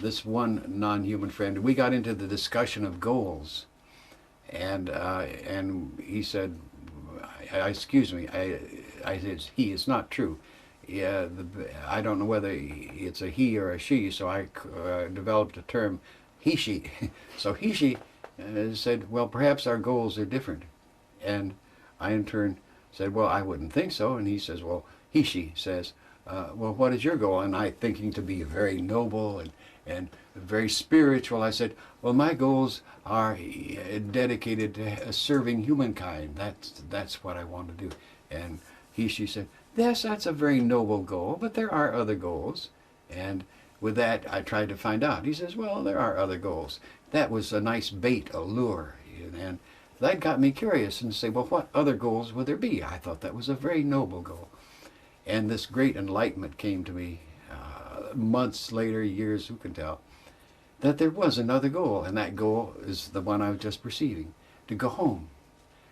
this one non-human friend, we got into the discussion of goals, and he said, excuse me, I said, it's not true. Yeah, I don't know whether it's a he or a she, so I developed a term, he, she. So he, she said, well, perhaps our goals are different. And I in turn said, well, I wouldn't think so. And he says, well, he, she says, well, what is your goal? And I, thinking to be very noble and very spiritual, I said, well, my goals are dedicated to serving humankind. That's what I want to do. And he, she said, yes, that's a very noble goal, but there are other goals. And with that, I tried to find out. He says, well, there are other goals. That was a nice bait, a lure. And that got me curious and say, well, what other goals would there be? I thought that was a very noble goal. And this great enlightenment came to me months later, years, who can tell, that there was another goal. And that goal is the one I was just perceiving, to go home.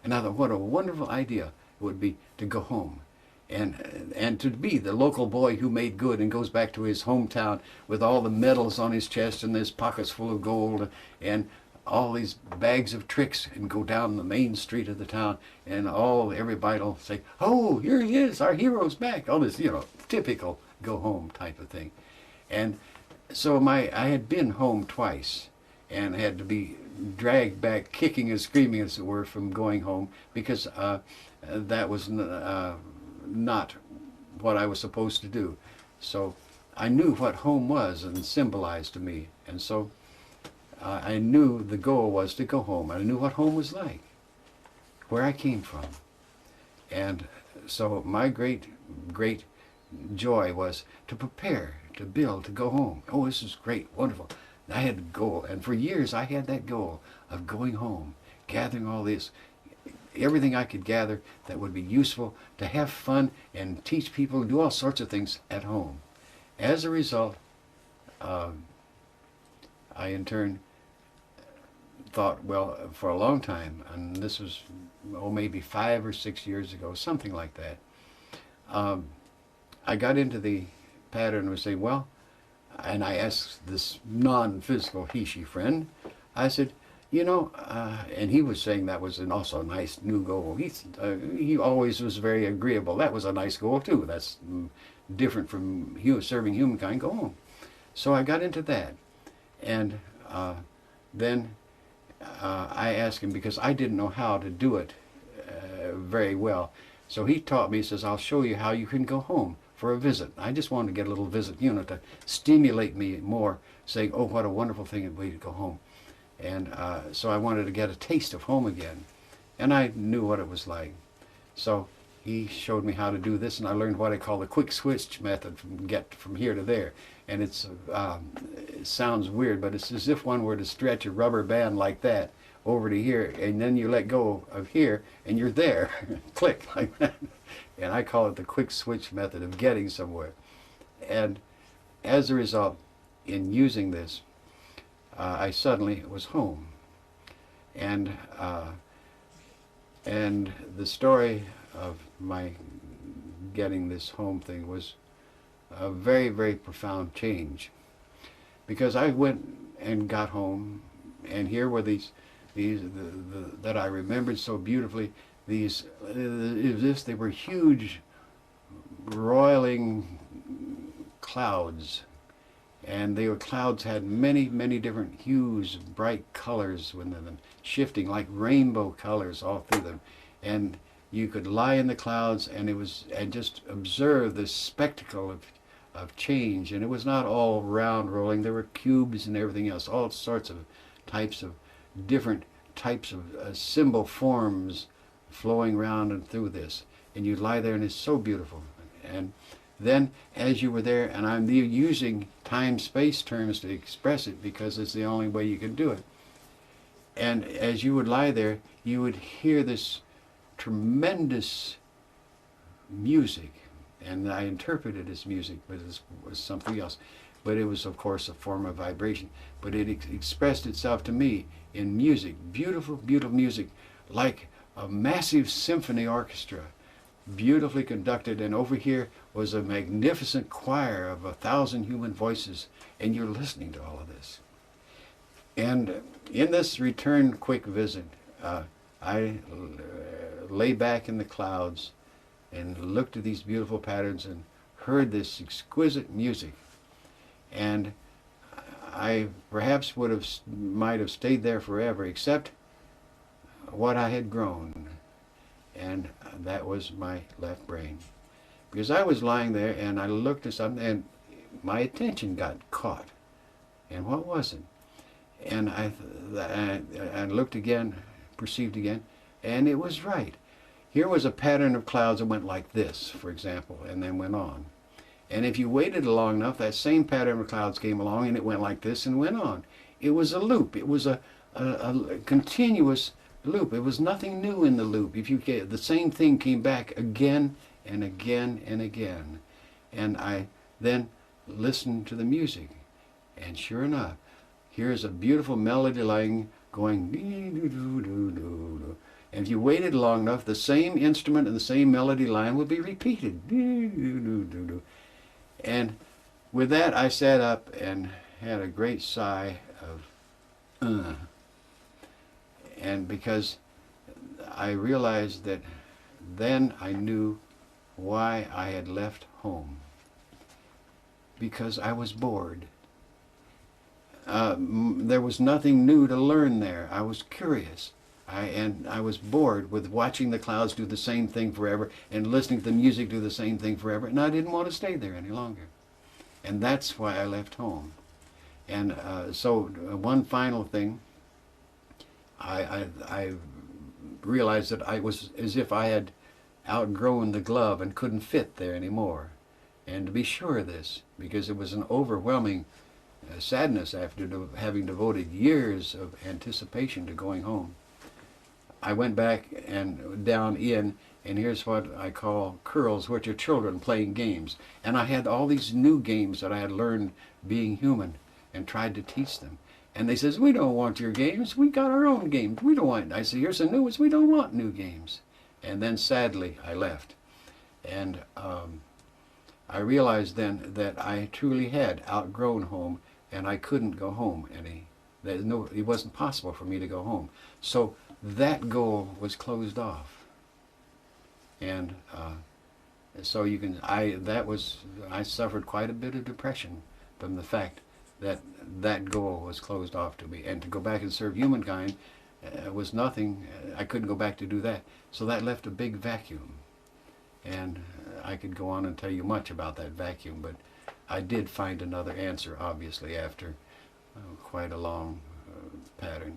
And I thought, what a wonderful idea it would be to go home. And to be the local boy who made good and goes back to his hometown with all the medals on his chest and his pockets full of gold and all these bags of tricks, and go down the main street of the town, and everybody will say, oh, here he is, our hero's back. All this, typical go home type of thing. And so I had been home twice and had to be dragged back, kicking and screaming, as it were, from going home, because that was not what I was supposed to do. So I knew what home was and symbolized to me. And so I knew the goal was to go home. I knew what home was like, where I came from. And so my great, great joy was to prepare, to build, to go home. Oh, this is great, wonderful. I had a goal, and for years I had that goal of going home, gathering all this, everything I could gather that would be useful, to have fun and teach people, do all sorts of things at home. As a result, I in turn thought, well, for a long time, and this was, maybe 5 or 6 years ago, something like that, I got into the pattern of saying, well, and I asked this non-physical he-she friend, I said, and he was saying that was also a nice new goal. He always was very agreeable. That was a nice goal too. That's different from serving humankind. Go home. So I got into that, and then I asked him, because I didn't know how to do it very well. So he taught me. He says, I'll show you how you can go home for a visit. I just wanted to get a little visit, to stimulate me more, saying, oh, what a wonderful thing it would be to go home. And so I wanted to get a taste of home again. And I knew what it was like. So he showed me how to do this, and I learned what I call the quick switch method, get from here to there. And it sounds weird, but it's as if one were to stretch a rubber band like that over to here, and then you let go of here, and you're there. Click, like that. And I call it the quick switch method of getting somewhere. And as a result, in using this, I suddenly was home. And the story of my getting this home thing was a very, very profound change. Because I went and got home, and here were these that I remembered so beautifully. They were huge, roiling clouds, and clouds had many, many different hues, bright colors within them, shifting like rainbow colors all through them. And you could lie in the clouds and just observe this spectacle of change. And it was not all round rolling. There were cubes and everything else, all sorts of types of different types of symbol forms flowing round and through this. And you'd lie there, and it's so beautiful. And then as you were there, and I'm using time-space terms to express it because it's the only way you can do it. And as you would lie there, you would hear this tremendous music. And I interpreted it as music, but it was something else. But it was, of course, a form of vibration. But it expressed itself to me in music, beautiful, beautiful music, like a massive symphony orchestra, beautifully conducted. And over here was a magnificent choir of 1,000 human voices, and you're listening to all of this. And in this return quick visit, I lay back in the clouds and looked at these beautiful patterns and heard this exquisite music. And I perhaps might have stayed there forever, except what I had grown, and that was my left brain. Because I was lying there and I looked at something and my attention got caught. And what was it? And I looked again, perceived again, and it was right. Here was a pattern of clouds that went like this, for example, and then went on. And if you waited long enough, that same pattern of clouds came along and it went like this and went on. It was a loop. It was a continuous loop. It was nothing new in the loop. The same thing came back again and again and again. And I then listened to the music. And sure enough, here's a beautiful melody line going dee-doo-doo-doo-doo. And if you waited long enough, the same instrument and the same melody line would be repeated. Dee-doo-doo-doo-doo. And with that, I sat up and had a great sigh of, And because I realized that then I knew why I had left home. Because I was bored. There was nothing new to learn there. I was curious. And I was bored with watching the clouds do the same thing forever and listening to the music do the same thing forever, and I didn't want to stay there any longer. And that's why I left home. And so one final thing, I realized that I was as if I had outgrown the glove and couldn't fit there anymore. And to be sure of this, because it was an overwhelming sadness after having devoted years of anticipation to going home, I went back and down in, and here's what I call curls, which are children playing games. And I had all these new games that I had learned being human and tried to teach them. And they says, we don't want your games. We got our own games. We don't want. I said, here's some new ones. We don't want new games. And then sadly, I left. And I realized then that I truly had outgrown home, and I couldn't go home any. It wasn't possible for me to go home. So that goal was closed off. And so I suffered quite a bit of depression from the fact that that goal was closed off to me. And to go back and serve humankind was nothing. I couldn't go back to do that. So that left a big vacuum. And I could go on and tell you much about that vacuum, but I did find another answer, obviously, after quite a long pattern.